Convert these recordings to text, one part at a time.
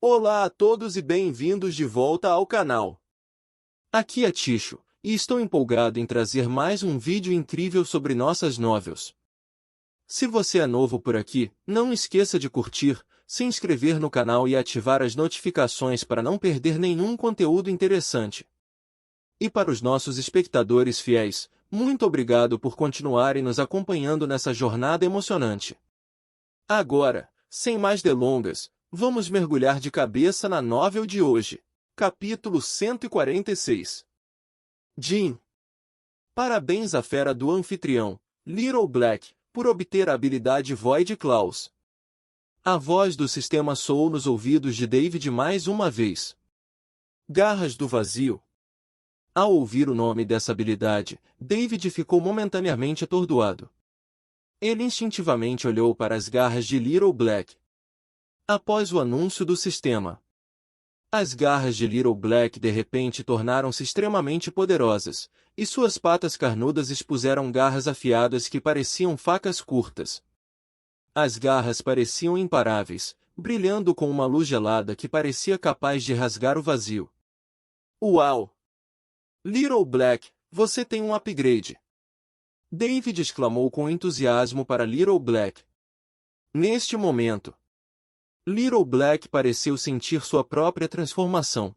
Olá a todos e bem-vindos de volta ao canal. Aqui é Ticho, e estou empolgado em trazer mais um vídeo incrível sobre nossas novels. Se você é novo por aqui, não esqueça de curtir, se inscrever no canal e ativar as notificações para não perder nenhum conteúdo interessante. E para os nossos espectadores fiéis, muito obrigado por continuarem nos acompanhando nessa jornada emocionante. Agora, sem mais delongas, vamos mergulhar de cabeça na novel de hoje. Capítulo 146. Jim. Parabéns à fera do anfitrião, Little Black, por obter a habilidade Void Claws. A voz do sistema soou nos ouvidos de David mais uma vez. Garras do vazio. Ao ouvir o nome dessa habilidade, David ficou momentaneamente atordoado. Ele instintivamente olhou para as garras de Little Black. Após o anúncio do sistema, as garras de Little Black de repente tornaram-se extremamente poderosas, e suas patas carnudas expuseram garras afiadas que pareciam facas curtas. As garras pareciam imparáveis, brilhando com uma luz gelada que parecia capaz de rasgar o vazio. Uau! Little Black, você tem um upgrade! David exclamou com entusiasmo para Little Black. Neste momento, Little Black pareceu sentir sua própria transformação.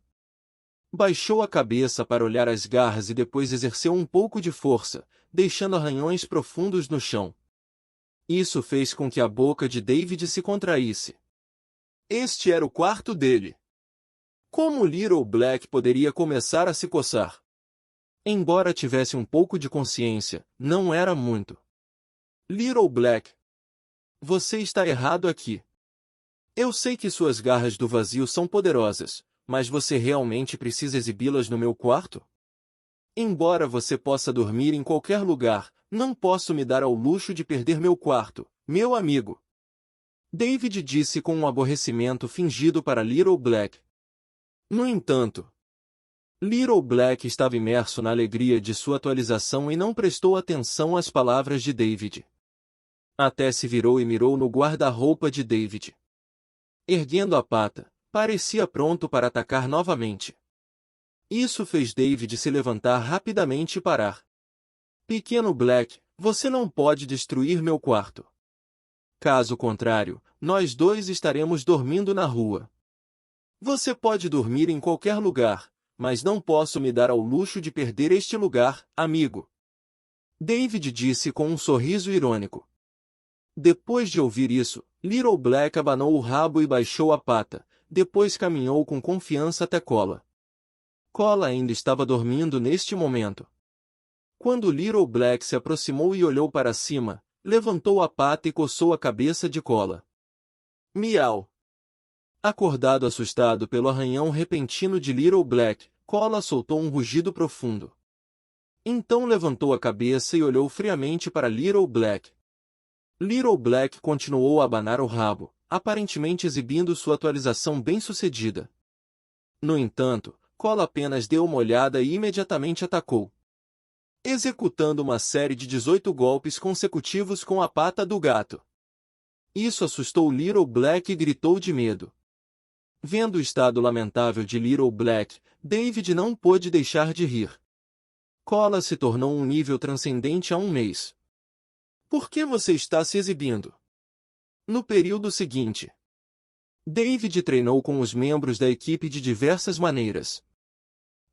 Baixou a cabeça para olhar as garras e depois exerceu um pouco de força, deixando arranhões profundos no chão. Isso fez com que a boca de David se contraísse. Este era o quarto dele. Como Little Black poderia começar a se coçar? Embora tivesse um pouco de consciência, não era muito. Little Black. Você está errado aqui. Eu sei que suas garras do vazio são poderosas, mas você realmente precisa exibi-las no meu quarto? Embora você possa dormir em qualquer lugar, não posso me dar ao luxo de perder meu quarto, meu amigo. David disse com um aborrecimento fingido para Little Black. No entanto, Little Black estava imerso na alegria de sua atualização e não prestou atenção às palavras de David. Até se virou e mirou no guarda-roupa de David. Erguendo a pata, parecia pronto para atacar novamente. Isso fez David se levantar rapidamente e parar. Pequeno Black, você não pode destruir meu quarto. Caso contrário, nós dois estaremos dormindo na rua. Você pode dormir em qualquer lugar, mas não posso me dar ao luxo de perder este lugar, amigo. David disse com um sorriso irônico. Depois de ouvir isso, Little Black abanou o rabo e baixou a pata, depois caminhou com confiança até Cola. Cola ainda estava dormindo neste momento. Quando Little Black se aproximou e olhou para cima, levantou a pata e coçou a cabeça de Cola. Miau! Acordado assustado pelo arranhão repentino de Little Black, Cola soltou um rugido profundo. Então levantou a cabeça e olhou friamente para Little Black. Little Black continuou a abanar o rabo, aparentemente exibindo sua atualização bem-sucedida. No entanto, Cola apenas deu uma olhada e imediatamente atacou, executando uma série de 18 golpes consecutivos com a pata do gato. Isso assustou Little Black e gritou de medo. Vendo o estado lamentável de Little Black, David não pôde deixar de rir. Cola se tornou um nível transcendente há um mês. Por que você está se exibindo? No período seguinte, David treinou com os membros da equipe de diversas maneiras.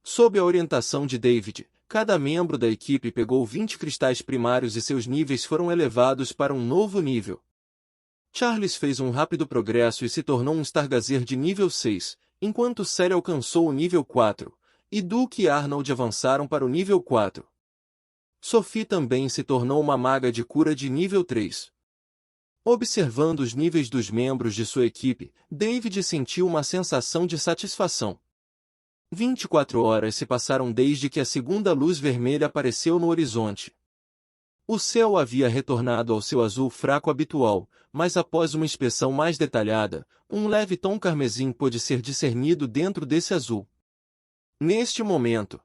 Sob a orientação de David, cada membro da equipe pegou 20 cristais primários e seus níveis foram elevados para um novo nível. Charles fez um rápido progresso e se tornou um Stargazer de nível 6, enquanto Sally alcançou o nível 4, e Duke e Arnold avançaram para o nível 4. Sophie também se tornou uma maga de cura de nível 3. Observando os níveis dos membros de sua equipe, David sentiu uma sensação de satisfação. 24 horas se passaram desde que a segunda luz vermelha apareceu no horizonte. O céu havia retornado ao seu azul fraco habitual, mas após uma inspeção mais detalhada, um leve tom carmesim pôde ser discernido dentro desse azul. Neste momento,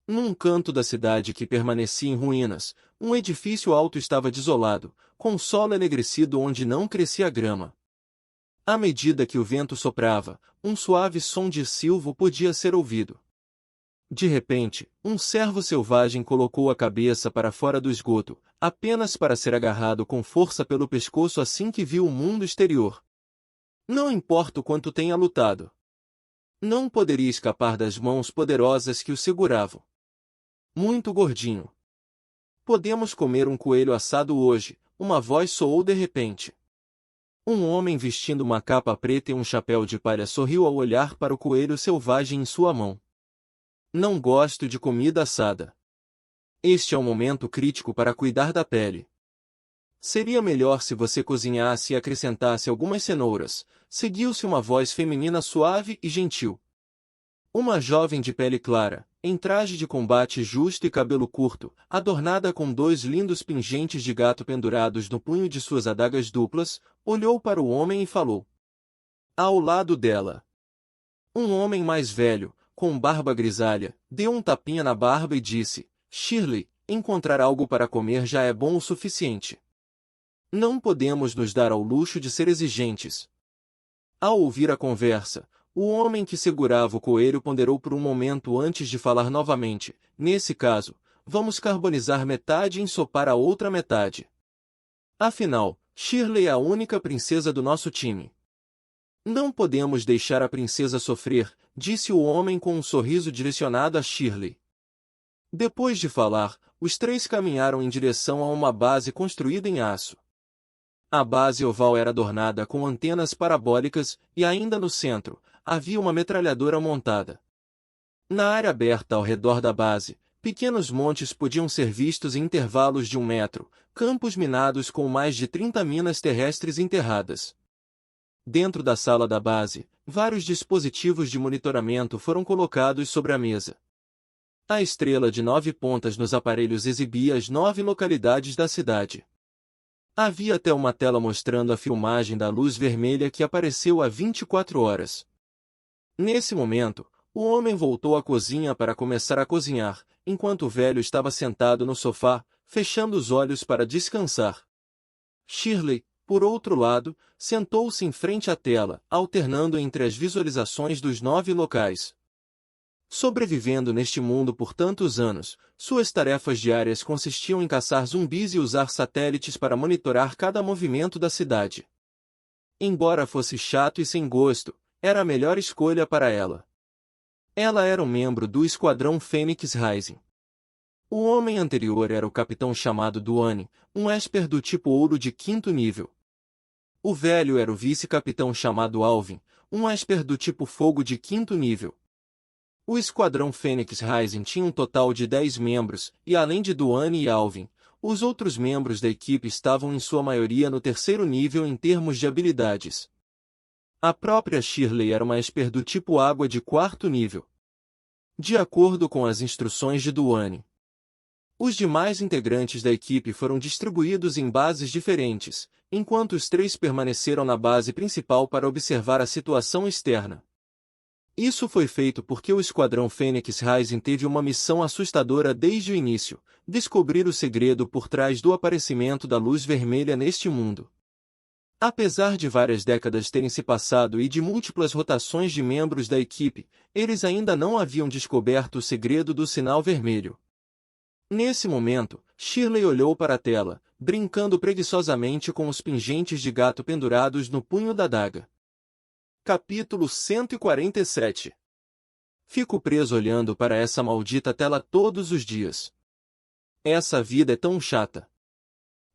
num canto da cidade que permanecia em ruínas, um edifício alto estava desolado, com solo enegrecido onde não crescia grama. À medida que o vento soprava, um suave som de silvo podia ser ouvido. De repente, um cervo selvagem colocou a cabeça para fora do esgoto, apenas para ser agarrado com força pelo pescoço assim que viu o mundo exterior. Não importa o quanto tenha lutado. Não poderia escapar das mãos poderosas que o seguravam. Muito gordinho. Podemos comer um coelho assado hoje, uma voz soou de repente. Um homem vestindo uma capa preta e um chapéu de palha sorriu ao olhar para o coelho selvagem em sua mão. Não gosto de comida assada. Este é o momento crítico para cuidar da pele. Seria melhor se você cozinhasse e acrescentasse algumas cenouras. Seguiu-se uma voz feminina suave e gentil. Uma jovem de pele clara, em traje de combate justo e cabelo curto, adornada com 2 lindos pingentes de gato pendurados no punho de suas adagas duplas, olhou para o homem e falou. Ao lado dela. Um homem mais velho, com barba grisalha, deu um tapinha na barba e disse, Shirley, encontrar algo para comer já é bom o suficiente. Não podemos nos dar ao luxo de ser exigentes. Ao ouvir a conversa, o homem que segurava o coelho ponderou por um momento antes de falar novamente. Nesse caso, vamos carbonizar metade e ensopar a outra metade. Afinal, Shirley é a única princesa do nosso time. Não podemos deixar a princesa sofrer, disse o homem com um sorriso direcionado a Shirley. Depois de falar, os 3 caminharam em direção a uma base construída em aço. A base oval era adornada com antenas parabólicas e ainda no centro, havia uma metralhadora montada. Na área aberta ao redor da base, pequenos montes podiam ser vistos em intervalos de 1 metro, campos minados com mais de 30 minas terrestres enterradas. Dentro da sala da base, vários dispositivos de monitoramento foram colocados sobre a mesa. A estrela de 9 pontas nos aparelhos exibia as 9 localidades da cidade. Havia até uma tela mostrando a filmagem da luz vermelha que apareceu há 24 horas. Nesse momento, o homem voltou à cozinha para começar a cozinhar, enquanto o velho estava sentado no sofá, fechando os olhos para descansar. Shirley, por outro lado, sentou-se em frente à tela, alternando entre as visualizações dos 9 locais. Sobrevivendo neste mundo por tantos anos, suas tarefas diárias consistiam em caçar zumbis e usar satélites para monitorar cada movimento da cidade. Embora fosse chato e sem gosto, era a melhor escolha para ela. Ela era um membro do Esquadrão Fênix Rising. O homem anterior era o capitão chamado Duane, um esper do tipo ouro de 5º nível. O velho era o vice-capitão chamado Alvin, um esper do tipo fogo de 5º nível. O Esquadrão Fênix Rising tinha um total de 10 membros, e além de Duane e Alvin, os outros membros da equipe estavam em sua maioria no 3º nível em termos de habilidades. A própria Shirley era uma esper do tipo água de 4º nível. De acordo com as instruções de Duane, os demais integrantes da equipe foram distribuídos em bases diferentes, enquanto os 3 permaneceram na base principal para observar a situação externa. Isso foi feito porque o Esquadrão Fênix Rising teve uma missão assustadora desde o início, descobrir o segredo por trás do aparecimento da luz vermelha neste mundo. Apesar de várias décadas terem se passado e de múltiplas rotações de membros da equipe, eles ainda não haviam descoberto o segredo do sinal vermelho. Nesse momento, Shirley olhou para a tela, brincando preguiçosamente com os pingentes de gato pendurados no punho da adaga. Capítulo 147. Fico preso olhando para essa maldita tela todos os dias. Essa vida é tão chata.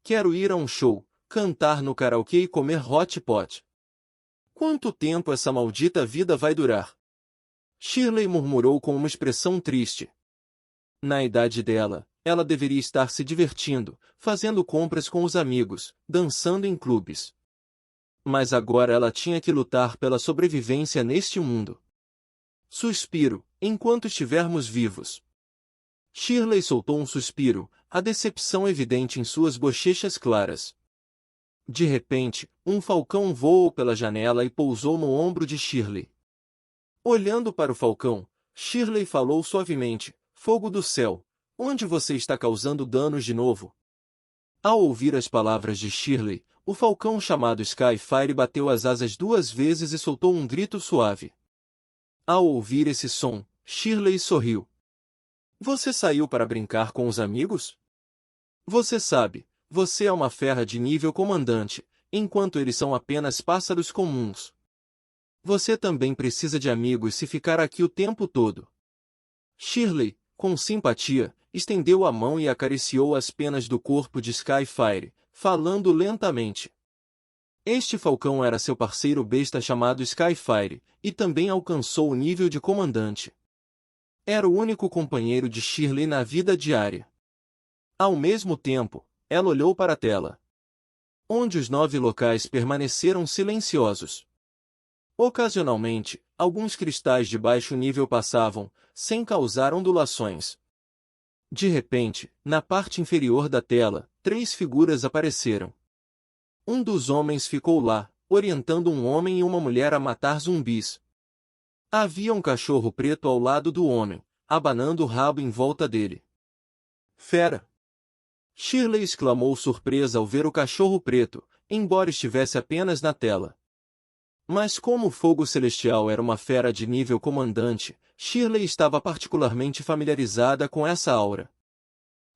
Quero ir a um show, cantar no karaokê e comer hot pot. Quanto tempo essa maldita vida vai durar? Shirley murmurou com uma expressão triste. Na idade dela, ela deveria estar se divertindo, fazendo compras com os amigos, dançando em clubes. Mas agora ela tinha que lutar pela sobrevivência neste mundo. Suspiro, enquanto estivermos vivos. Shirley soltou um suspiro, a decepção evidente em suas bochechas claras. De repente, um falcão voou pela janela e pousou no ombro de Shirley. Olhando para o falcão, Shirley falou suavemente, fogo do céu, onde você está causando danos de novo? Ao ouvir as palavras de Shirley, o falcão chamado Skyfire bateu as asas 2 vezes e soltou um grito suave. Ao ouvir esse som, Shirley sorriu. Você saiu para brincar com os amigos? Você sabe, você é uma fera de nível comandante, enquanto eles são apenas pássaros comuns. Você também precisa de amigos se ficar aqui o tempo todo. Shirley, com simpatia, estendeu a mão e acariciou as penas do corpo de Skyfire, falando lentamente. Este falcão era seu parceiro besta chamado Skyfire, e também alcançou o nível de comandante. Era o único companheiro de Shirley na vida diária. Ao mesmo tempo, ela olhou para a tela, onde os 9 locais permaneceram silenciosos. Ocasionalmente, alguns cristais de baixo nível passavam, sem causar ondulações. De repente, na parte inferior da tela, 3 figuras apareceram. Um dos homens ficou lá, orientando um homem e uma mulher a matar zumbis. Havia um cachorro preto ao lado do homem, abanando o rabo em volta dele. Fera! Shirley exclamou surpresa ao ver o cachorro preto, embora estivesse apenas na tela. Mas como o fogo celestial era uma fera de nível comandante, Shirley estava particularmente familiarizada com essa aura.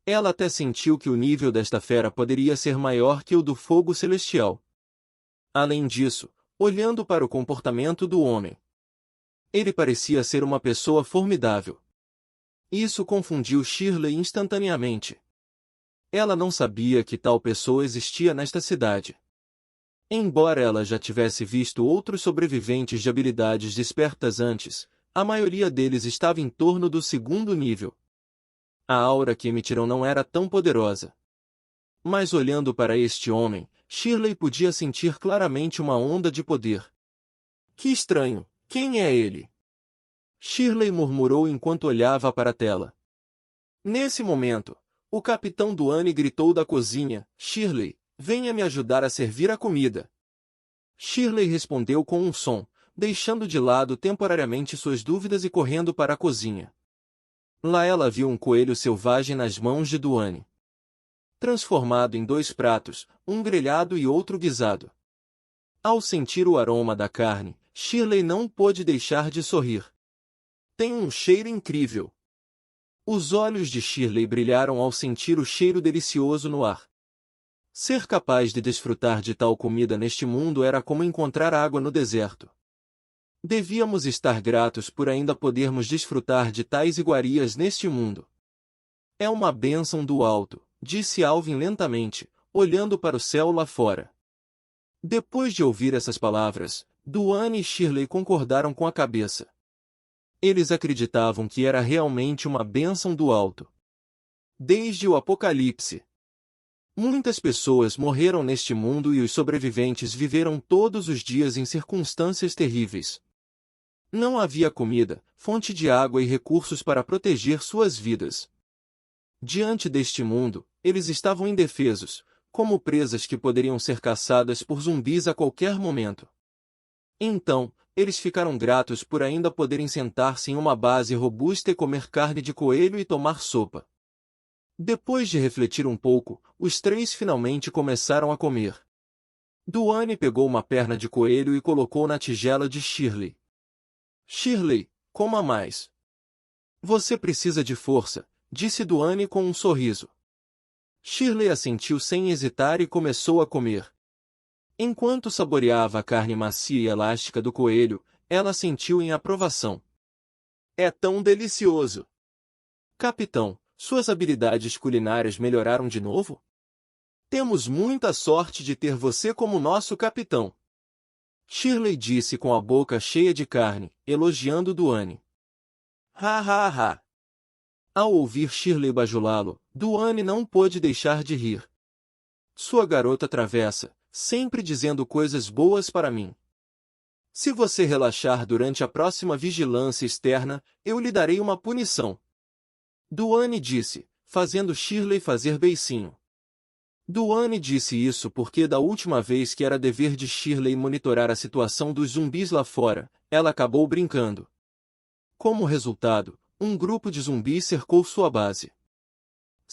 Ela até sentiu que o nível desta fera poderia ser maior que o do fogo celestial. Além disso, olhando para o comportamento do homem, ele parecia ser uma pessoa formidável. Isso confundiu Shirley instantaneamente. Ela não sabia que tal pessoa existia nesta cidade. Embora ela já tivesse visto outros sobreviventes de habilidades despertas antes, a maioria deles estava em torno do 2º nível. A aura que emitiram não era tão poderosa. Mas olhando para este homem, Shirley podia sentir claramente uma onda de poder. Que estranho, quem é ele? Shirley murmurou enquanto olhava para a tela. Nesse momento, o capitão Duane gritou da cozinha, Shirley, venha me ajudar a servir a comida. Shirley respondeu com um som, deixando de lado temporariamente suas dúvidas e correndo para a cozinha. Lá ela viu um coelho selvagem nas mãos de Duane, transformado em 2 pratos, um grelhado e outro guisado. Ao sentir o aroma da carne, Shirley não pôde deixar de sorrir. Tem um cheiro incrível. Os olhos de Shirley brilharam ao sentir o cheiro delicioso no ar. Ser capaz de desfrutar de tal comida neste mundo era como encontrar água no deserto. Devíamos estar gratos por ainda podermos desfrutar de tais iguarias neste mundo. É uma bênção do alto, disse Alvin lentamente, olhando para o céu lá fora. Depois de ouvir essas palavras, Duane e Shirley concordaram com a cabeça. Eles acreditavam que era realmente uma bênção do alto. Desde o Apocalipse, muitas pessoas morreram neste mundo e os sobreviventes viveram todos os dias em circunstâncias terríveis. Não havia comida, fonte de água e recursos para proteger suas vidas. Diante deste mundo, eles estavam indefesos, como presas que poderiam ser caçadas por zumbis a qualquer momento. Então, eles ficaram gratos por ainda poderem sentar-se em uma base robusta e comer carne de coelho e tomar sopa. Depois de refletir um pouco, os 3 finalmente começaram a comer. Duane pegou uma perna de coelho e colocou na tigela de Shirley. Shirley, coma mais. Você precisa de força, disse Duane com um sorriso. Shirley assentiu sem hesitar e começou a comer. Enquanto saboreava a carne macia e elástica do coelho, ela sentiu em aprovação. É tão delicioso! Capitão, suas habilidades culinárias melhoraram de novo? Temos muita sorte de ter você como nosso capitão. Shirley disse com a boca cheia de carne, elogiando Duane. Ha ha ha! Ao ouvir Shirley bajulá-lo, Duane não pôde deixar de rir. Sua garota travessa, sempre dizendo coisas boas para mim. Se você relaxar durante a próxima vigilância externa, eu lhe darei uma punição. Duane disse, fazendo Shirley fazer beicinho. Duane disse isso porque da última vez que era dever de Shirley monitorar a situação dos zumbis lá fora, ela acabou brincando. Como resultado, um grupo de zumbis cercou sua base.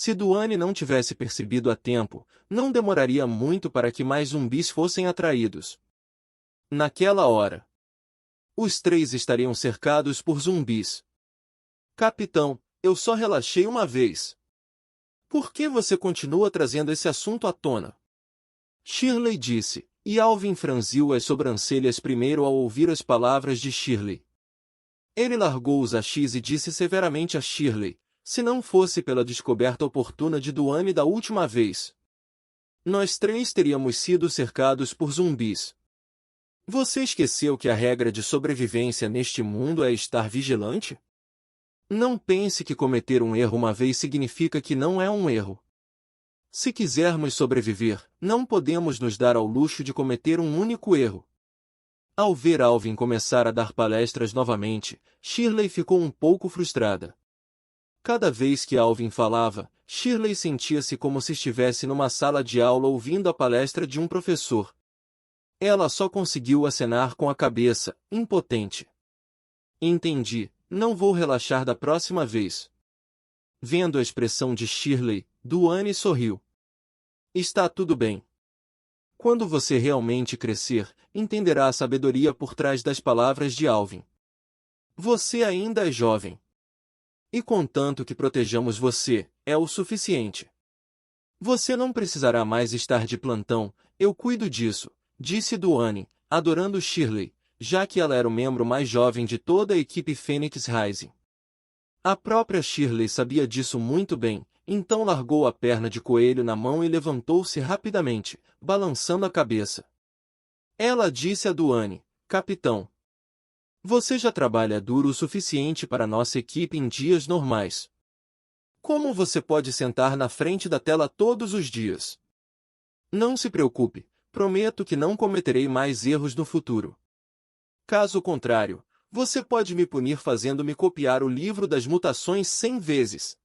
Se Duane não tivesse percebido a tempo, não demoraria muito para que mais zumbis fossem atraídos. Naquela hora, os três estariam cercados por zumbis. Capitão, eu só relaxei uma vez. Por que você continua trazendo esse assunto à tona? Shirley disse, e Alvin franziu as sobrancelhas primeiro ao ouvir as palavras de Shirley. Ele largou os AX e disse severamente a Shirley, se não fosse pela descoberta oportuna de Duane da última vez, nós três teríamos sido cercados por zumbis. Você esqueceu que a regra de sobrevivência neste mundo é estar vigilante? Não pense que cometer um erro uma vez significa que não é um erro. Se quisermos sobreviver, não podemos nos dar ao luxo de cometer um único erro. Ao ver Alvin começar a dar palestras novamente, Shirley ficou um pouco frustrada. Cada vez que Alvin falava, Shirley sentia-se como se estivesse numa sala de aula ouvindo a palestra de um professor. Ela só conseguiu acenar com a cabeça, impotente. Entendi, não vou relaxar da próxima vez. Vendo a expressão de Shirley, Duane sorriu. Está tudo bem. Quando você realmente crescer, entenderá a sabedoria por trás das palavras de Alvin. Você ainda é jovem. E contanto que protejamos você, é o suficiente. Você não precisará mais estar de plantão, eu cuido disso, disse Duane, adorando Shirley, já que ela era o membro mais jovem de toda a equipe Phoenix Rising. A própria Shirley sabia disso muito bem, então largou a perna de coelho na mão e levantou-se rapidamente, balançando a cabeça. Ela disse a Duane, capitão, você já trabalha duro o suficiente para nossa equipe em dias normais. Como você pode sentar na frente da tela todos os dias? Não se preocupe, prometo que não cometerei mais erros no futuro. Caso contrário, você pode me punir fazendo-me copiar o livro das mutações 100 vezes.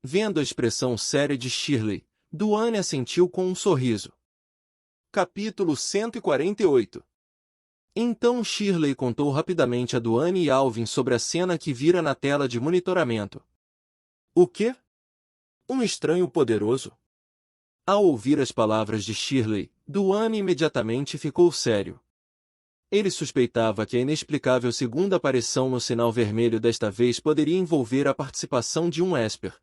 Vendo a expressão séria de Shirley, Duane assentiu com um sorriso. Capítulo 148. Então Shirley contou rapidamente a Duane e Alvin sobre a cena que vira na tela de monitoramento. O quê? Um estranho poderoso? Ao ouvir as palavras de Shirley, Duane imediatamente ficou sério. Ele suspeitava que a inexplicável segunda aparição no sinal vermelho desta vez poderia envolver a participação de um Esper.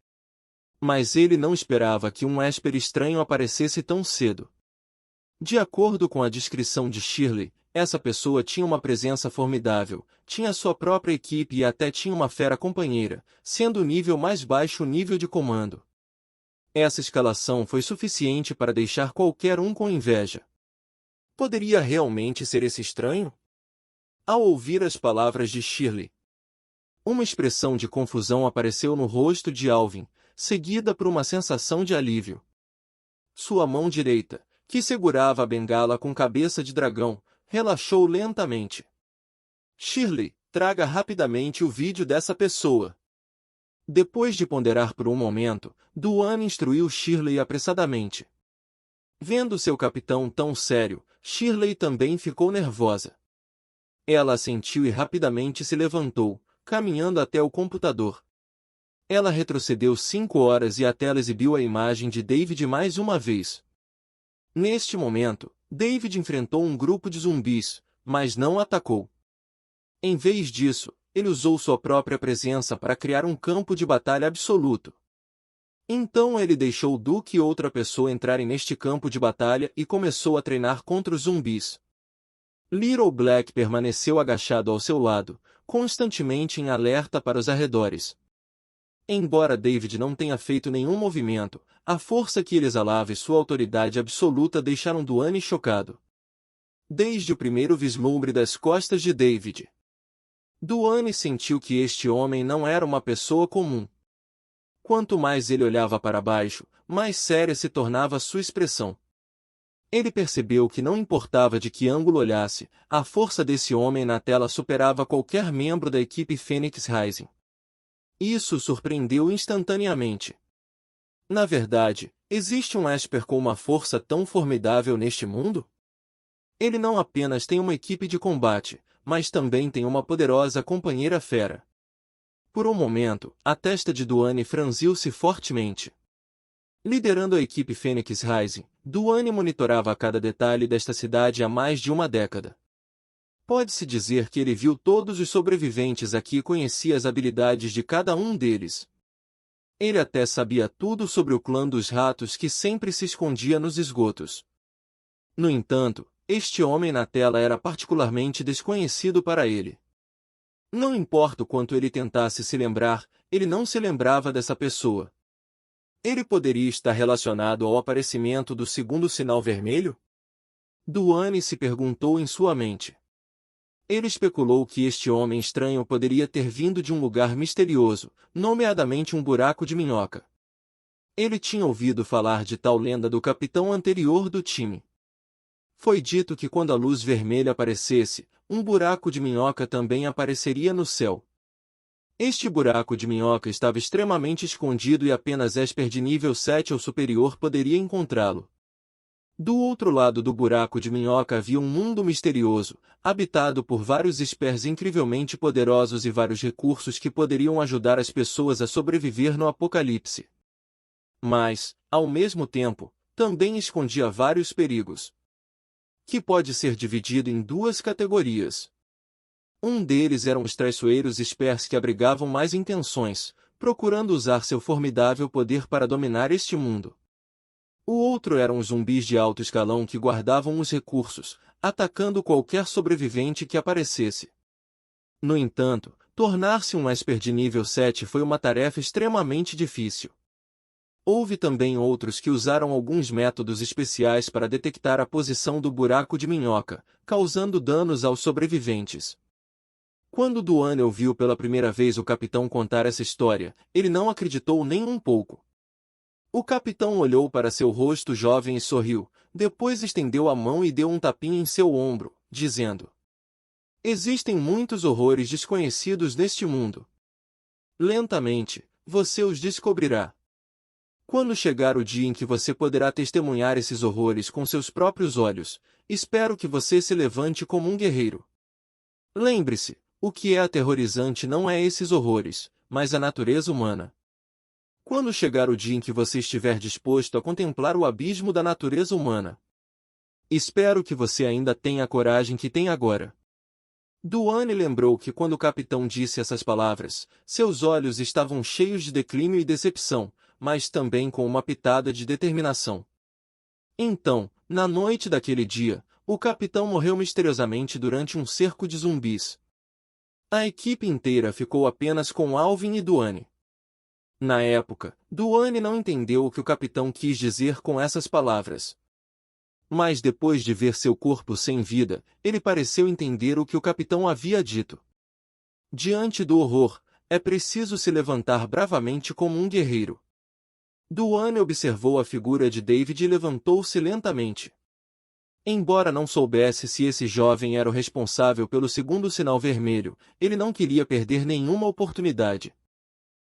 Mas ele não esperava que um Esper estranho aparecesse tão cedo. De acordo com a descrição de Shirley, essa pessoa tinha uma presença formidável, tinha sua própria equipe e até tinha uma fera companheira, sendo o nível mais baixo o nível de comando. Essa escalação foi suficiente para deixar qualquer um com inveja. Poderia realmente ser esse estranho? Ao ouvir as palavras de Shirley, uma expressão de confusão apareceu no rosto de Alvin, seguida por uma sensação de alívio. Sua mão direita, que segurava a bengala com cabeça de dragão, relaxou lentamente. Shirley, traga rapidamente o vídeo dessa pessoa. Depois de ponderar por um momento, Duane instruiu Shirley apressadamente. Vendo seu capitão tão sério, Shirley também ficou nervosa. Ela assentiu e rapidamente se levantou, caminhando até o computador. Ela retrocedeu 5 horas e a tela exibiu a imagem de David mais uma vez. Neste momento, David enfrentou um grupo de zumbis, mas não atacou. Em vez disso, ele usou sua própria presença para criar um campo de batalha absoluto. Então ele deixou Duke e outra pessoa entrarem neste campo de batalha e começou a treinar contra os zumbis. Little Black permaneceu agachado ao seu lado, constantemente em alerta para os arredores. Embora David não tenha feito nenhum movimento, a força que ele exalava e sua autoridade absoluta deixaram Duane chocado. Desde o primeiro vislumbre das costas de David, Duane sentiu que este homem não era uma pessoa comum. Quanto mais ele olhava para baixo, mais séria se tornava sua expressão. Ele percebeu que não importava de que ângulo olhasse, a força desse homem na tela superava qualquer membro da equipe Phoenix Rising. Isso surpreendeu instantaneamente. Na verdade, existe um Esper com uma força tão formidável neste mundo? Ele não apenas tem uma equipe de combate, mas também tem uma poderosa companheira fera. Por um momento, a testa de Duane franziu-se fortemente. Liderando a equipe Phoenix Rising, Duane monitorava cada detalhe desta cidade há mais de uma década. Pode-se dizer que ele viu todos os sobreviventes aqui e conhecia as habilidades de cada um deles. Ele até sabia tudo sobre o clã dos ratos que sempre se escondia nos esgotos. No entanto, este homem na tela era particularmente desconhecido para ele. Não importa o quanto ele tentasse se lembrar, ele não se lembrava dessa pessoa. Ele poderia estar relacionado ao aparecimento do segundo sinal vermelho? Duane se perguntou em sua mente. Ele especulou que este homem estranho poderia ter vindo de um lugar misterioso, nomeadamente um buraco de minhoca. Ele tinha ouvido falar de tal lenda do capitão anterior do time. Foi dito que quando a luz vermelha aparecesse, um buraco de minhoca também apareceria no céu. Este buraco de minhoca estava extremamente escondido e apenas Esper de nível 7 ou superior poderia encontrá-lo. Do outro lado do buraco de minhoca havia um mundo misterioso, habitado por vários Espers incrivelmente poderosos e vários recursos que poderiam ajudar as pessoas a sobreviver no apocalipse. Mas, ao mesmo tempo, também escondia vários perigos, que pode ser dividido em duas categorias. Um deles eram os traiçoeiros Espers que abrigavam mais intenções, procurando usar seu formidável poder para dominar este mundo. O outro eram os zumbis de alto escalão que guardavam os recursos, atacando qualquer sobrevivente que aparecesse. No entanto, tornar-se um Esper de nível 7 foi uma tarefa extremamente difícil. Houve também outros que usaram alguns métodos especiais para detectar a posição do buraco de minhoca, causando danos aos sobreviventes. Quando Duane ouviu pela primeira vez o capitão contar essa história, ele não acreditou nem um pouco. O capitão olhou para seu rosto jovem e sorriu, depois estendeu a mão e deu um tapinha em seu ombro, dizendo: "Existem muitos horrores desconhecidos neste mundo. Lentamente, você os descobrirá. Quando chegar o dia em que você poderá testemunhar esses horrores com seus próprios olhos, espero que você se levante como um guerreiro. Lembre-se, o que é aterrorizante não é esses horrores, mas a natureza humana. Quando chegar o dia em que você estiver disposto a contemplar o abismo da natureza humana, espero que você ainda tenha a coragem que tem agora." Duane lembrou que quando o capitão disse essas palavras, seus olhos estavam cheios de declínio e decepção, mas também com uma pitada de determinação. Então, na noite daquele dia, o capitão morreu misteriosamente durante um cerco de zumbis. A equipe inteira ficou apenas com Alvin e Duane. Na época, Duane não entendeu o que o capitão quis dizer com essas palavras. Mas depois de ver seu corpo sem vida, ele pareceu entender o que o capitão havia dito. Diante do horror, é preciso se levantar bravamente como um guerreiro. Duane observou a figura de David e levantou-se lentamente. Embora não soubesse se esse jovem era o responsável pelo segundo sinal vermelho, ele não queria perder nenhuma oportunidade.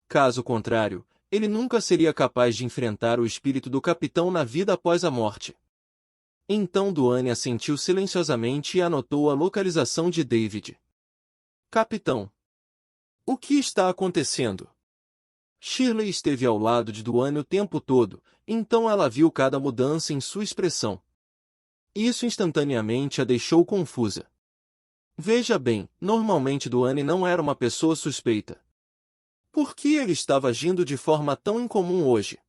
Caso contrário, ele nunca seria capaz de enfrentar o espírito do capitão na vida após a morte. Então Duane assentiu silenciosamente e anotou a localização de David. "Capitão, o que está acontecendo?" Shirley esteve ao lado de Duane o tempo todo, então ela viu cada mudança em sua expressão. Isso instantaneamente a deixou confusa. Veja bem, normalmente Duane não era uma pessoa suspeita. Por que ele estava agindo de forma tão incomum hoje?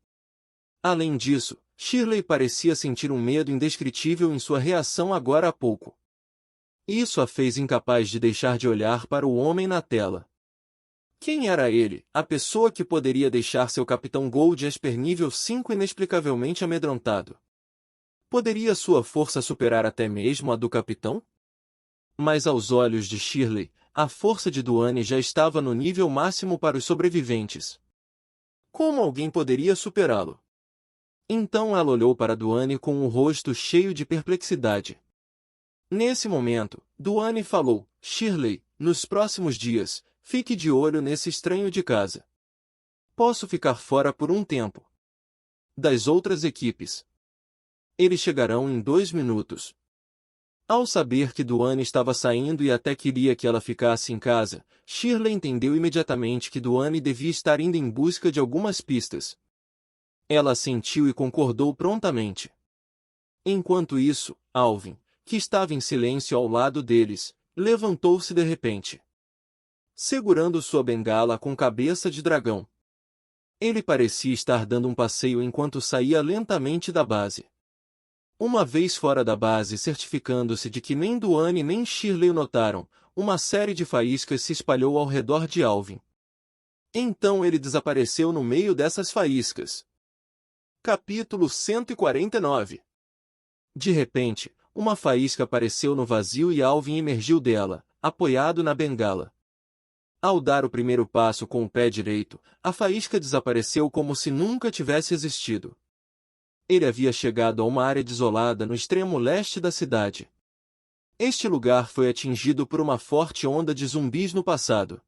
Além disso, Shirley parecia sentir um medo indescritível em sua reação agora há pouco. Isso a fez incapaz de deixar de olhar para o homem na tela. Quem era ele, a pessoa que poderia deixar seu capitão Gold Esper nível 5 inexplicavelmente amedrontado? Poderia sua força superar até mesmo a do capitão? Mas aos olhos de Shirley, a força de Duane já estava no nível máximo para os sobreviventes. Como alguém poderia superá-lo? Então ela olhou para Duane com o rosto cheio de perplexidade. Nesse momento, Duane falou: "Shirley, nos próximos dias, fique de olho nesse estranho de casa. Posso ficar fora por um tempo das outras equipes. Eles chegarão em 2 minutos." Ao saber que Duane estava saindo e até queria que ela ficasse em casa, Shirley entendeu imediatamente que Duane devia estar indo em busca de algumas pistas. Ela assentiu e concordou prontamente. Enquanto isso, Alvin, que estava em silêncio ao lado deles, levantou-se de repente, segurando sua bengala com cabeça de dragão. Ele parecia estar dando um passeio enquanto saía lentamente da base. Uma vez fora da base, certificando-se de que nem Duane nem Shirley o notaram, uma série de faíscas se espalhou ao redor de Alvin. Então ele desapareceu no meio dessas faíscas. Capítulo 149. De repente, uma faísca apareceu no vazio e Alvin emergiu dela, apoiado na bengala. Ao dar o primeiro passo com o pé direito, a faísca desapareceu como se nunca tivesse existido. Ele havia chegado a uma área desolada no extremo leste da cidade. Este lugar foi atingido por uma forte onda de zumbis no passado,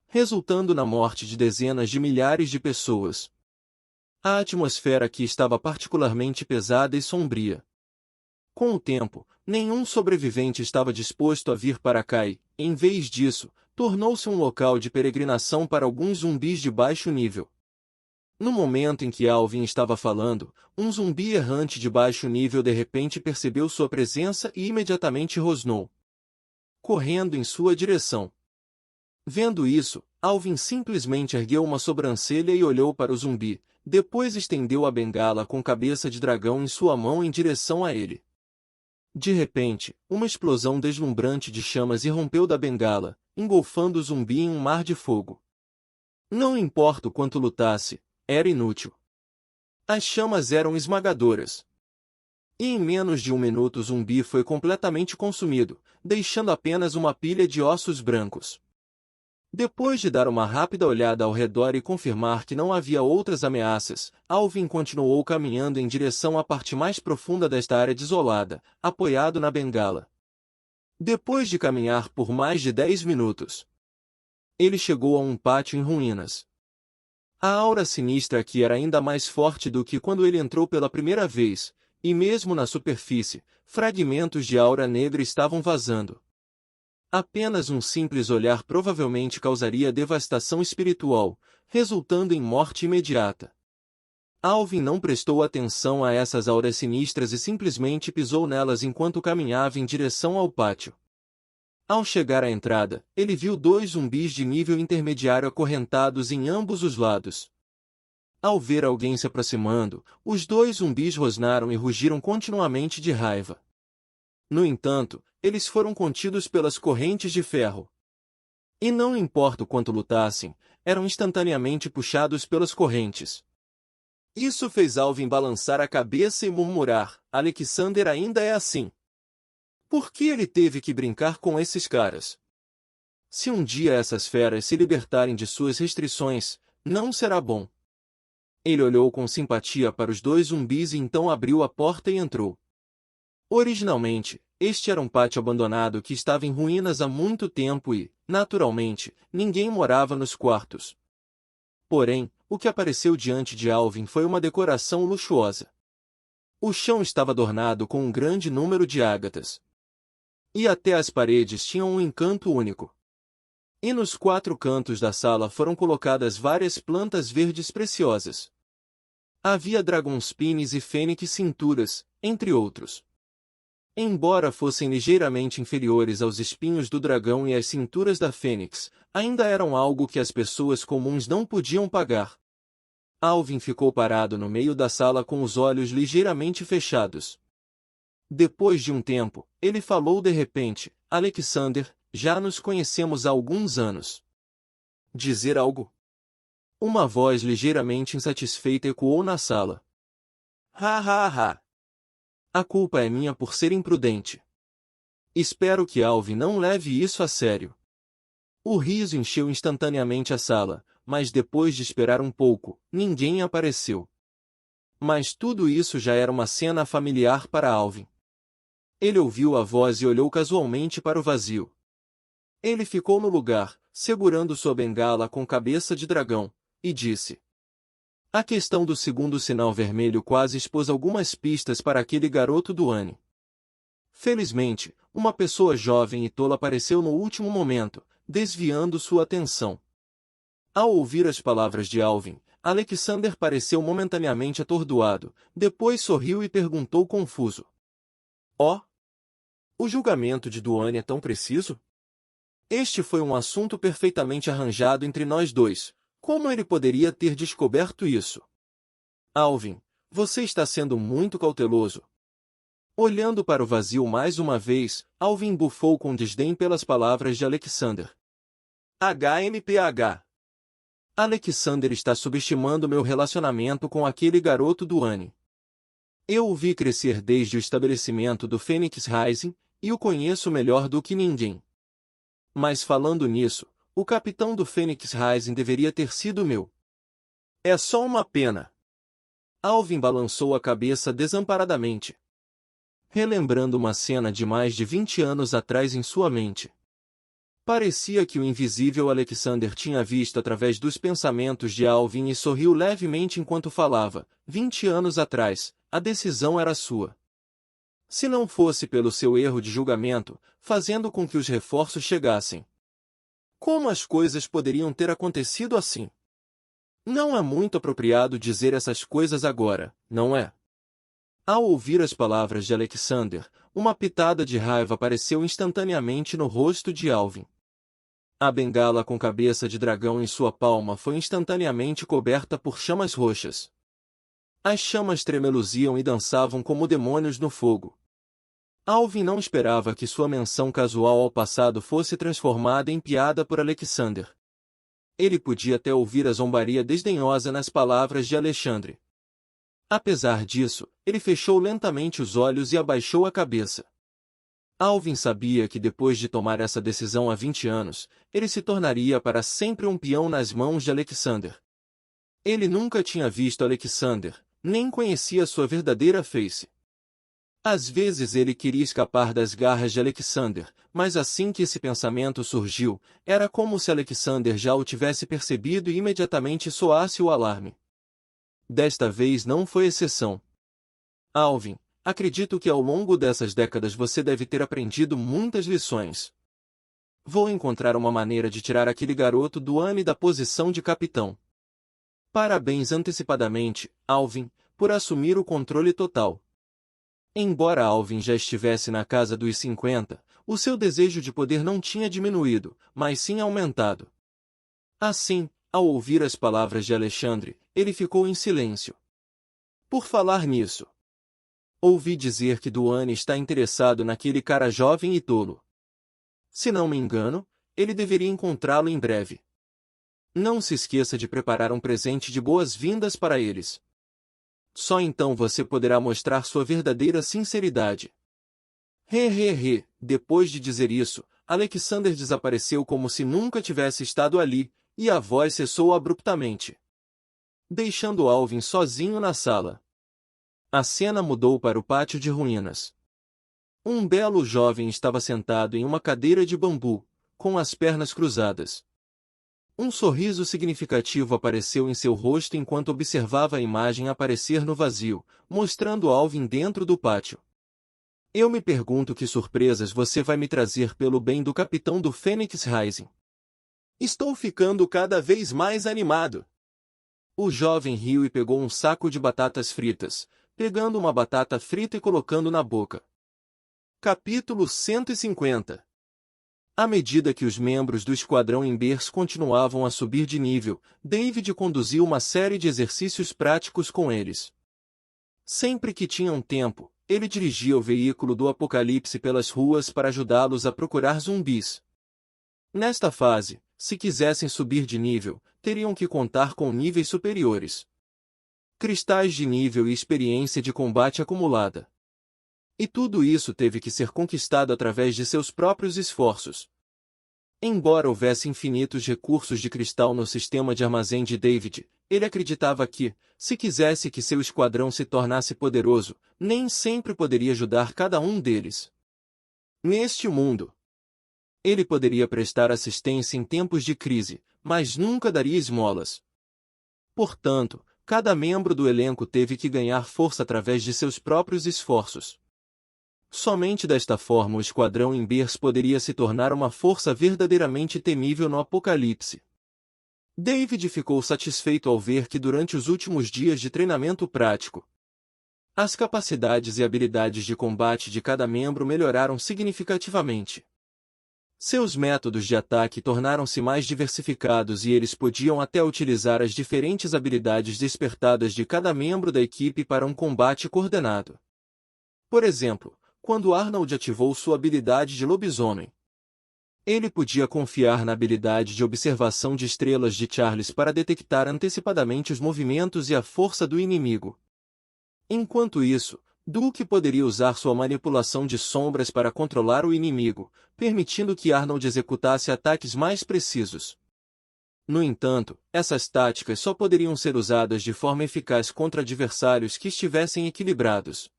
resultando na morte de dezenas de milhares de pessoas. A atmosfera aqui estava particularmente pesada e sombria. Com o tempo, nenhum sobrevivente estava disposto a vir para cá e, em vez disso, tornou-se um local de peregrinação para alguns zumbis de baixo nível. No momento em que Alvin estava falando, um zumbi errante de baixo nível de repente percebeu sua presença e imediatamente rosnou, correndo em sua direção. Vendo isso, Alvin simplesmente ergueu uma sobrancelha e olhou para o zumbi, depois estendeu a bengala com cabeça de dragão em sua mão em direção a ele. De repente, uma explosão deslumbrante de chamas irrompeu da bengala, engolfando o zumbi em um mar de fogo. Não importa o quanto lutasse, era inútil. As chamas eram esmagadoras. E em menos de um minuto o zumbi foi completamente consumido, deixando apenas uma pilha de ossos brancos. Depois de dar uma rápida olhada ao redor e confirmar que não havia outras ameaças, Alvin continuou caminhando em direção à parte mais profunda desta área desolada, apoiado na bengala. Depois de caminhar por mais de 10 minutos, ele chegou a um pátio em ruínas. A aura sinistra aqui era ainda mais forte do que quando ele entrou pela primeira vez, e mesmo na superfície, fragmentos de aura negra estavam vazando. Apenas um simples olhar provavelmente causaria devastação espiritual, resultando em morte imediata. Alvin não prestou atenção a essas auras sinistras e simplesmente pisou nelas enquanto caminhava em direção ao pátio. Ao chegar à entrada, ele viu dois zumbis de nível intermediário acorrentados em ambos os lados. Ao ver alguém se aproximando, os dois zumbis rosnaram e rugiram continuamente de raiva. No entanto, eles foram contidos pelas correntes de ferro. E não importa o quanto lutassem, eram instantaneamente puxados pelas correntes. Isso fez Alvin balançar a cabeça e murmurar: Alexander ainda é assim. Por que ele teve que brincar com esses caras? Se um dia essas feras se libertarem de suas restrições, não será bom. Ele olhou com simpatia para os dois zumbis e então abriu a porta e entrou. Originalmente, este era um pátio abandonado que estava em ruínas há muito tempo e, naturalmente, ninguém morava nos quartos. Porém, o que apareceu diante de Alvin foi uma decoração luxuosa. O chão estava adornado com um grande número de ágatas. E até as paredes tinham um encanto único. E nos 4 cantos da sala foram colocadas várias plantas verdes preciosas. Havia dragonspines e fênix cinturas, entre outros. Embora fossem ligeiramente inferiores aos espinhos do dragão e às cinturas da fênix, ainda eram algo que as pessoas comuns não podiam pagar. Alvin ficou parado no meio da sala com os olhos ligeiramente fechados. Depois de um tempo, ele falou de repente: Alexander, já nos conhecemos há alguns anos. Dizer algo? Uma voz ligeiramente insatisfeita ecoou na sala. Ha ha ha! A culpa é minha por ser imprudente. Espero que Alvin não leve isso a sério. O riso encheu instantaneamente a sala, mas depois de esperar um pouco, ninguém apareceu. Mas tudo isso já era uma cena familiar para Alvin. Ele ouviu a voz e olhou casualmente para o vazio. Ele ficou no lugar, segurando sua bengala com cabeça de dragão, e disse: A questão do segundo sinal vermelho quase expôs algumas pistas para aquele garoto Duane. Felizmente, uma pessoa jovem e tola apareceu no último momento, desviando sua atenção. Ao ouvir as palavras de Alvin, Alexander pareceu momentaneamente atordoado, depois sorriu e perguntou confuso. Oh! O julgamento de Duane é tão preciso? Este foi um assunto perfeitamente arranjado entre nós dois. Como ele poderia ter descoberto isso? Alvin, você está sendo muito cauteloso. Olhando para o vazio mais uma vez, Alvin bufou com desdém pelas palavras de Alexander. HMPH. Alexander está subestimando meu relacionamento com aquele garoto Duane. Eu o vi crescer desde o estabelecimento do Phoenix Rising, e o conheço melhor do que ninguém. Mas falando nisso, o capitão do Phoenix Rising deveria ter sido meu. É só uma pena. Alvin balançou a cabeça desamparadamente, relembrando uma cena de mais de 20 anos atrás em sua mente. Parecia que o invisível Alexander tinha visto através dos pensamentos de Alvin e sorriu levemente enquanto falava. 20 anos atrás, a decisão era sua. Se não fosse pelo seu erro de julgamento, fazendo com que os reforços chegassem. Como as coisas poderiam ter acontecido assim? Não é muito apropriado dizer essas coisas agora, não é? Ao ouvir as palavras de Alexander, uma pitada de raiva apareceu instantaneamente no rosto de Alvin. A bengala com cabeça de dragão em sua palma foi instantaneamente coberta por chamas roxas. As chamas tremeluziam e dançavam como demônios no fogo. Alvin não esperava que sua menção casual ao passado fosse transformada em piada por Alexander. Ele podia até ouvir a zombaria desdenhosa nas palavras de Alexandre. Apesar disso, ele fechou lentamente os olhos e abaixou a cabeça. Alvin sabia que depois de tomar essa decisão há 20 anos, ele se tornaria para sempre um peão nas mãos de Alexander. Ele nunca tinha visto Alexander, nem conhecia sua verdadeira face. Às vezes ele queria escapar das garras de Alexander, mas assim que esse pensamento surgiu, era como se Alexander já o tivesse percebido e imediatamente soasse o alarme. Desta vez não foi exceção. Alvin, acredito que ao longo dessas décadas você deve ter aprendido muitas lições. Vou encontrar uma maneira de tirar aquele garoto Duane da posição de capitão. Parabéns antecipadamente, Alvin, por assumir o controle total. Embora Alvin já estivesse na casa dos 50, o seu desejo de poder não tinha diminuído, mas sim aumentado. Assim, ao ouvir as palavras de Alexandre, ele ficou em silêncio. Por falar nisso, ouvi dizer que Duane está interessado naquele cara jovem e tolo. Se não me engano, ele deveria encontrá-lo em breve. Não se esqueça de preparar um presente de boas-vindas para eles. Só então você poderá mostrar sua verdadeira sinceridade. Depois de dizer isso, Alexander desapareceu como se nunca tivesse estado ali, e a voz cessou abruptamente, deixando Alvin sozinho na sala. A cena mudou para o pátio de ruínas. Um belo jovem estava sentado em uma cadeira de bambu, com as pernas cruzadas. Um sorriso significativo apareceu em seu rosto enquanto observava a imagem aparecer no vazio, mostrando Alvin dentro do pátio. Eu me pergunto que surpresas você vai me trazer pelo bem do capitão do Phoenix Rising. Estou ficando cada vez mais animado. O jovem riu e pegou um saco de batatas fritas, pegando uma batata frita e colocando na boca. Capítulo 150. À medida que os membros do Esquadrão Embers continuavam a subir de nível, David conduziu uma série de exercícios práticos com eles. Sempre que tinham tempo, ele dirigia o veículo do Apocalipse pelas ruas para ajudá-los a procurar zumbis. Nesta fase, se quisessem subir de nível, teriam que contar com níveis superiores. Cristais de nível e experiência de combate acumulada. E tudo isso teve que ser conquistado através de seus próprios esforços. Embora houvesse infinitos recursos de cristal no sistema de armazém de David, ele acreditava que, se quisesse que seu esquadrão se tornasse poderoso, nem sempre poderia ajudar cada um deles. Neste mundo, ele poderia prestar assistência em tempos de crise, mas nunca daria esmolas. Portanto, cada membro do elenco teve que ganhar força através de seus próprios esforços. Somente desta forma o Esquadrão Embers poderia se tornar uma força verdadeiramente temível no Apocalipse. David ficou satisfeito ao ver que durante os últimos dias de treinamento prático, as capacidades e habilidades de combate de cada membro melhoraram significativamente. Seus métodos de ataque tornaram-se mais diversificados e eles podiam até utilizar as diferentes habilidades despertadas de cada membro da equipe para um combate coordenado. Por exemplo, quando Arnold ativou sua habilidade de lobisomem, ele podia confiar na habilidade de observação de estrelas de Charles para detectar antecipadamente os movimentos e a força do inimigo. Enquanto isso, Duke poderia usar sua manipulação de sombras para controlar o inimigo, permitindo que Arnold executasse ataques mais precisos. No entanto, essas táticas só poderiam ser usadas de forma eficaz contra adversários que estivessem equilibrados.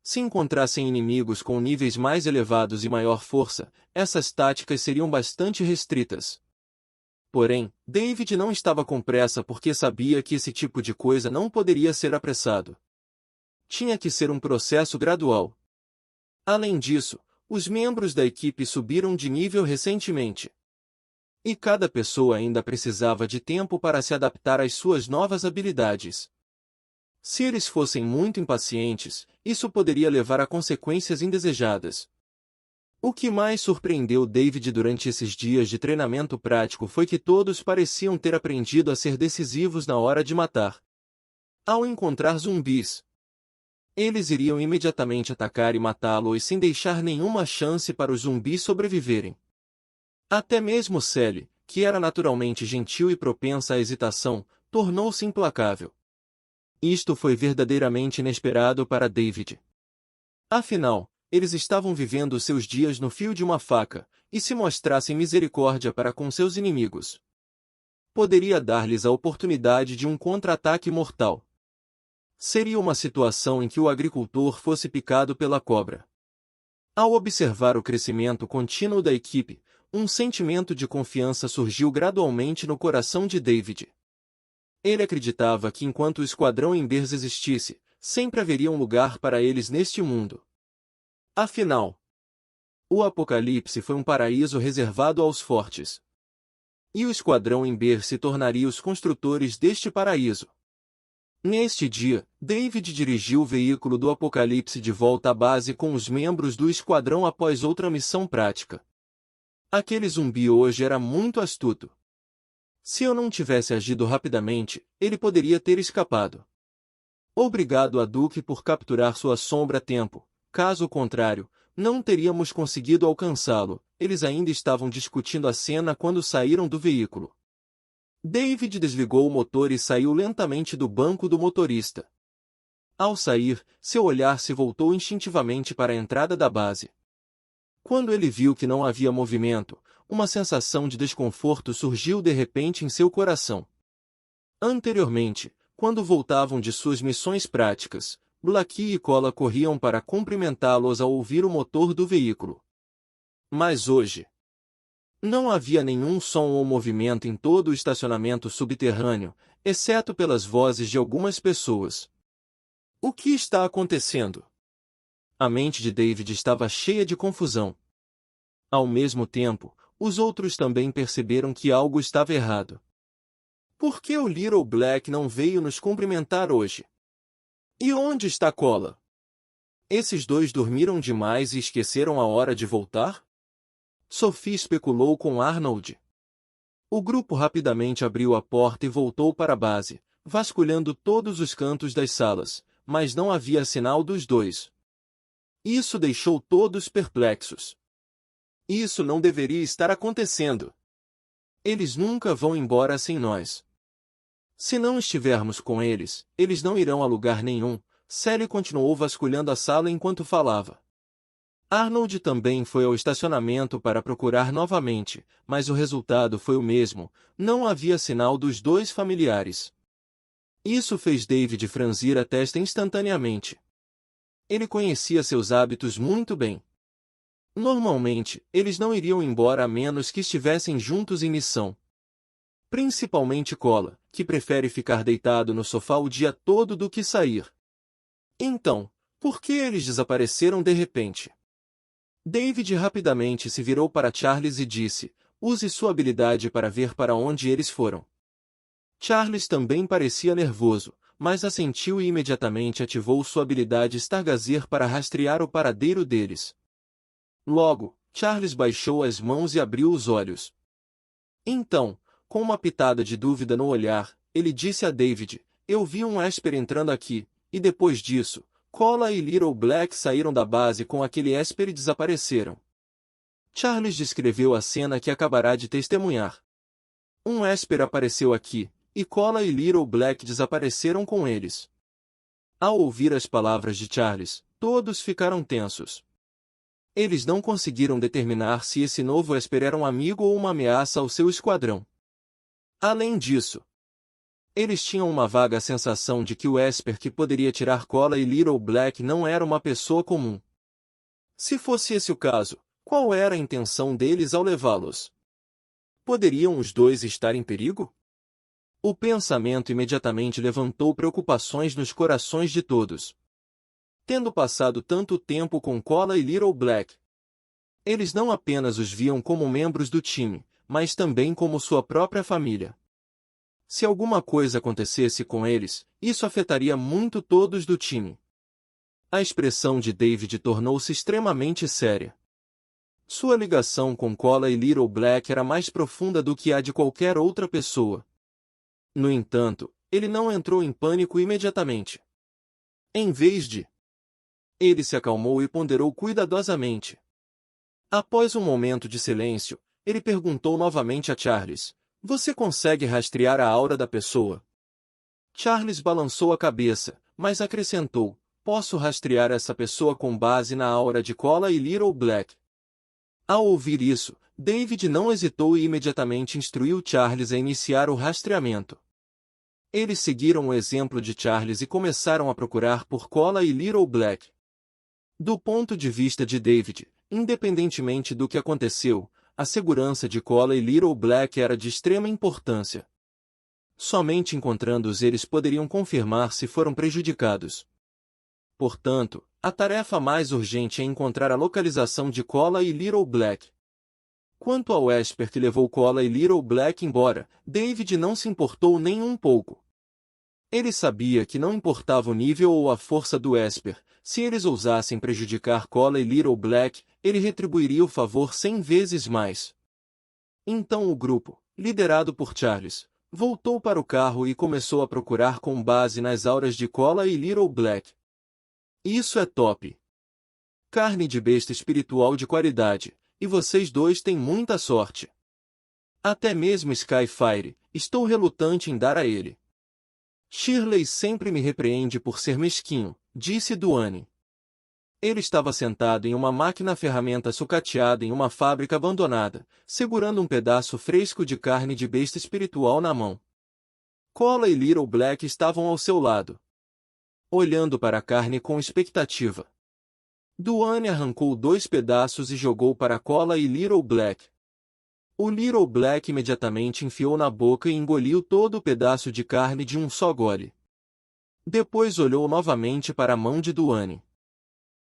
Se encontrassem inimigos com níveis mais elevados e maior força, essas táticas seriam bastante restritas. Porém, David não estava com pressa porque sabia que esse tipo de coisa não poderia ser apressado. Tinha que ser um processo gradual. Além disso, os membros da equipe subiram de nível recentemente. E cada pessoa ainda precisava de tempo para se adaptar às suas novas habilidades. Se eles fossem muito impacientes, isso poderia levar a consequências indesejadas. O que mais surpreendeu David durante esses dias de treinamento prático foi que todos pareciam ter aprendido a ser decisivos na hora de matar. Ao encontrar zumbis, eles iriam imediatamente atacar e matá-los sem deixar nenhuma chance para os zumbis sobreviverem. Até mesmo Sally, que era naturalmente gentil e propensa à hesitação, tornou-se implacável. Isto foi verdadeiramente inesperado para David. Afinal, eles estavam vivendo seus dias no fio de uma faca, e se mostrassem misericórdia para com seus inimigos, poderia dar-lhes a oportunidade de um contra-ataque mortal. Seria uma situação em que o agricultor fosse picado pela cobra. Ao observar o crescimento contínuo da equipe, um sentimento de confiança surgiu gradualmente no coração de David. Ele acreditava que enquanto o Esquadrão Embers existisse, sempre haveria um lugar para eles neste mundo. Afinal, o Apocalipse foi um paraíso reservado aos fortes. E o Esquadrão Ember se tornaria os construtores deste paraíso. Neste dia, David dirigiu o veículo do Apocalipse de volta à base com os membros do esquadrão após outra missão prática. Aquele zumbi hoje era muito astuto. Se eu não tivesse agido rapidamente, ele poderia ter escapado. Obrigado a Duke por capturar sua sombra a tempo, caso contrário, não teríamos conseguido alcançá-lo. Eles ainda estavam discutindo a cena quando saíram do veículo. David desligou o motor e saiu lentamente do banco do motorista. Ao sair, seu olhar se voltou instintivamente para a entrada da base. Quando ele viu que não havia movimento, uma sensação de desconforto surgiu de repente em seu coração. Anteriormente, quando voltavam de suas missões práticas, Blackie e Cola corriam para cumprimentá-los ao ouvir o motor do veículo. Mas hoje, não havia nenhum som ou movimento em todo o estacionamento subterrâneo, exceto pelas vozes de algumas pessoas. O que está acontecendo? A mente de David estava cheia de confusão. Ao mesmo tempo, os outros também perceberam que algo estava errado. Por que o Little Black não veio nos cumprimentar hoje? E onde está Cola? Esses dois dormiram demais e esqueceram a hora de voltar? Sophie especulou com Arnold. O grupo rapidamente abriu a porta e voltou para a base, vasculhando todos os cantos das salas, mas não havia sinal dos dois. Isso deixou todos perplexos. Isso não deveria estar acontecendo. Eles nunca vão embora sem nós. Se não estivermos com eles, eles não irão a lugar nenhum. Sally continuou vasculhando a sala enquanto falava. Arnold também foi ao estacionamento para procurar novamente, mas o resultado foi o mesmo, não havia sinal dos dois familiares. Isso fez David franzir a testa instantaneamente. Ele conhecia seus hábitos muito bem. Normalmente, eles não iriam embora a menos que estivessem juntos em missão. Principalmente Cola, que prefere ficar deitado no sofá o dia todo do que sair. Então, por que eles desapareceram de repente? David rapidamente se virou para Charles e disse, use sua habilidade para ver para onde eles foram. Charles também parecia nervoso, mas assentiu e imediatamente ativou sua habilidade Stargazer para rastrear o paradeiro deles. Logo, Charles baixou as mãos e abriu os olhos. Então, com uma pitada de dúvida no olhar, ele disse a David: "Eu vi um Esper entrando aqui", e depois disso, Kola e Little Black saíram da base com aquele Esper e desapareceram. Charles descreveu a cena que acabará de testemunhar. Um Esper apareceu aqui, e Kola e Little Black desapareceram com eles. Ao ouvir as palavras de Charles, todos ficaram tensos. Eles não conseguiram determinar se esse novo Esper era um amigo ou uma ameaça ao seu esquadrão. Além disso, eles tinham uma vaga sensação de que o Esper que poderia tirar Kola e Little Black não era uma pessoa comum. Se fosse esse o caso, qual era a intenção deles ao levá-los? Poderiam os dois estar em perigo? O pensamento imediatamente levantou preocupações nos corações de todos. Tendo passado tanto tempo com Kola e Little Black, eles não apenas os viam como membros do time, mas também como sua própria família. Se alguma coisa acontecesse com eles, isso afetaria muito todos do time. A expressão de David tornou-se extremamente séria. Sua ligação com Kola e Little Black era mais profunda do que a de qualquer outra pessoa. No entanto, ele não entrou em pânico imediatamente. Em vez de, ele se acalmou e ponderou cuidadosamente. Após um momento de silêncio, ele perguntou novamente a Charles: "Você consegue rastrear a aura da pessoa?" Charles balançou a cabeça, mas acrescentou: "Posso rastrear essa pessoa com base na aura de Kola e Little Black." Ao ouvir isso, David não hesitou e imediatamente instruiu Charles a iniciar o rastreamento. Eles seguiram o exemplo de Charles e começaram a procurar por Kola e Little Black. Do ponto de vista de David, independentemente do que aconteceu, a segurança de Kola e Little Black era de extrema importância. Somente encontrando-os eles poderiam confirmar se foram prejudicados. Portanto, a tarefa mais urgente é encontrar a localização de Kola e Little Black. Quanto ao Esper que levou Kola e Little Black embora, David não se importou nem um pouco. Ele sabia que não importava o nível ou a força do Esper, se eles ousassem prejudicar Kola e Little Black, ele retribuiria o favor 100 vezes mais. Então o grupo, liderado por Charles, voltou para o carro e começou a procurar com base nas auras de Kola e Little Black. Isso é top! Carne de besta espiritual de qualidade, e vocês dois têm muita sorte. Até mesmo Skyfire, estou relutante em dar a ele. Shirley sempre me repreende por ser mesquinho, disse Duane. Ele estava sentado em uma máquina-ferramenta sucateada em uma fábrica abandonada, segurando um pedaço fresco de carne de besta espiritual na mão. Kola e Little Black estavam ao seu lado, olhando para a carne com expectativa. Duane arrancou 2 pedaços e jogou para Kola e Little Black. O Little Black imediatamente enfiou na boca e engoliu todo o pedaço de carne de um só gole. Depois olhou novamente para a mão de Duane.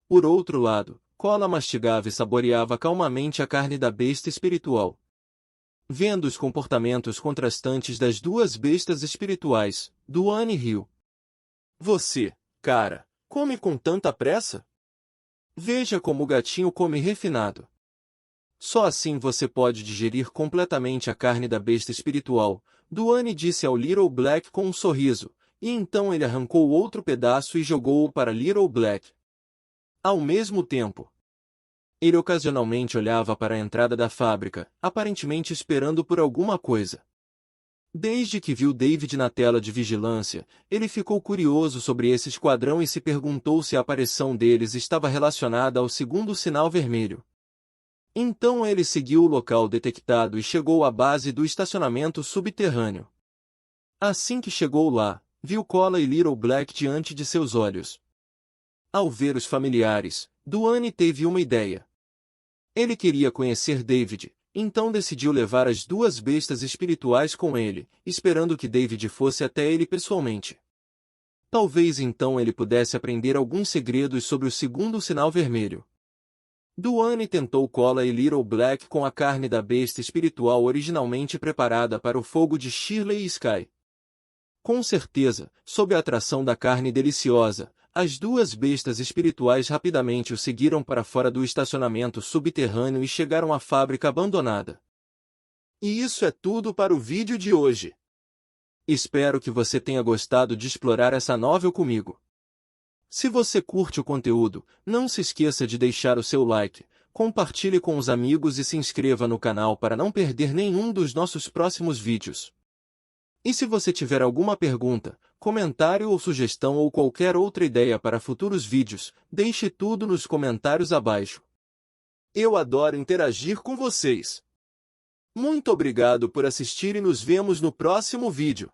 Por outro lado, Kola mastigava e saboreava calmamente a carne da besta espiritual. Vendo os comportamentos contrastantes das duas bestas espirituais, Duane riu. Você, cara, come com tanta pressa? Veja como o gatinho come refinado. Só assim você pode digerir completamente a carne da besta espiritual, Duane disse ao Little Black com um sorriso, e então ele arrancou outro pedaço e jogou-o para Little Black. Ao mesmo tempo, ele ocasionalmente olhava para a entrada da fábrica, aparentemente esperando por alguma coisa. Desde que viu David na tela de vigilância, ele ficou curioso sobre esse esquadrão e se perguntou se a aparição deles estava relacionada ao segundo sinal vermelho. Então ele seguiu o local detectado e chegou à base do estacionamento subterrâneo. Assim que chegou lá, viu Kola e Little Black diante de seus olhos. Ao ver os familiares, Duane teve uma ideia. Ele queria conhecer David, então decidiu levar as duas bestas espirituais com ele, esperando que David fosse até ele pessoalmente. Talvez então ele pudesse aprender alguns segredos sobre o segundo sinal vermelho. Duane tentou Kola e Little Black com a carne da besta espiritual originalmente preparada para o fogo de Shirley e Sky. Com certeza, sob a atração da carne deliciosa, as duas bestas espirituais rapidamente o seguiram para fora do estacionamento subterrâneo e chegaram à fábrica abandonada. E isso é tudo para o vídeo de hoje. Espero que você tenha gostado de explorar essa novel comigo. Se você curte o conteúdo, não se esqueça de deixar o seu like, compartilhe com os amigos e se inscreva no canal para não perder nenhum dos nossos próximos vídeos. E se você tiver alguma pergunta, comentário ou sugestão ou qualquer outra ideia para futuros vídeos, deixe tudo nos comentários abaixo. Eu adoro interagir com vocês. Muito obrigado por assistir e nos vemos no próximo vídeo.